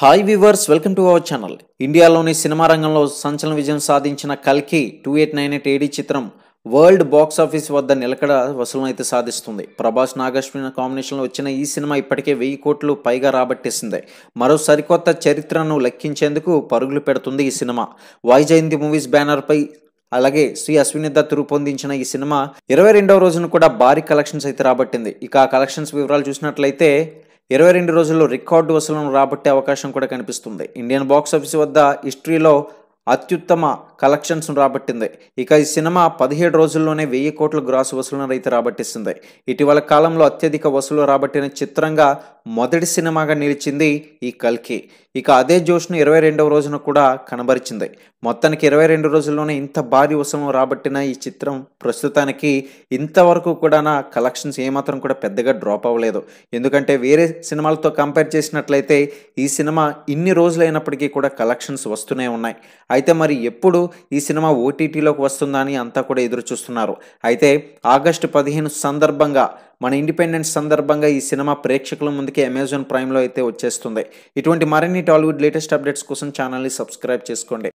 Hi viewers, welcome to our channel. ఇండియాలోని cinema రంగంలో సంచలన విజయం సాధించిన కల్కి 2898 ఏడీ చిత్రం వరల్డ్ బాక్స్ ఆఫీస్ వద్ద నిలకడ వసూలను అయితే సాధిస్తుంది. ప్రభాస్ నాగశ్విన కాంబినేషన్లో వచ్చిన ఈ సినిమా ఇప్పటికే 1000 కోట్లు పైగా రాబట్టేసింది. మరో సరికొత్త చరిత్రను లెక్కించేందుకు పరుగులు పెడుతుంది ఈ సినిమా. వైజయంతి మూవీస్ బ్యానర్పై అలాగే శ్రీ అశ్విని దత్ రూపొందించిన ఈ సినిమా 22వ రోజున కూడా భారీ కలెక్షన్స్ అయితే రాబట్టింది. ఇక ఆ కలెక్షన్స్ వివరాలు చూసినట్లయితే 22 రోజుల్లో రికార్డు వసూలను రాబట్టే అవకాశం కూడా కనిపిస్తుంది. ఇండియన్ బాక్స్ ఆఫీస్ వద్ద హిస్టరీలో అత్యుత్తమ కలెక్షన్స్ రాబట్టింది. ఇక ఈ సినిమా 17 రోజుల్లోనే 1000 కోట్ల గ్రాస్ వసూలను అయితే రాబట్టిస్తుంది. ఇటీవల కాలంలో అత్యధిక వసూలు రాబట్టిన చిత్రంగా మొదటి సినిమాగా నిలిచింది ఈ కల్కి. ఇక అదే జోష్ను 22వ రోజున కూడా కనబరిచింది. మొత్తానికి 22 రోజుల్లోనే ఇంత భారీ వసూలను రాబట్టిన ఈ చిత్రం ప్రస్తుతానికి ఇంతవరకు కూడా నా కలెక్షన్స్ ఏమాత్రం కూడా పెద్దగా డ్రాప్ అవ్వలేదు. ఎందుకంటే వేరే సినిమాలతో కంపేర్ చేసినట్లయితే ఈ సినిమా ఇన్ని రోజులైనప్పటికీ కూడా కలెక్షన్స్ వస్తూనే ఉన్నాయి. అయితే మరి ఎప్పుడు ఈ సినిమా ఓటీటీలోకి వస్తుందా అని అంతా కూడా ఎదురు చూస్తున్నారు. అయితే ఆగస్టు 15 సందర్భంగా మన ఇండిపెండెన్స్ సందర్భంగా ఈ సినిమా ప్రేక్షకుల ముందుకే అమెజాన్ ప్రైమ్లో అయితే వచ్చేస్తుంది. ఇటువంటి మరిన్ని టాలీవుడ్ లేటెస్ట్ అప్డేట్స్ కోసం ఛానల్ని సబ్స్క్రైబ్ చేసుకోండి.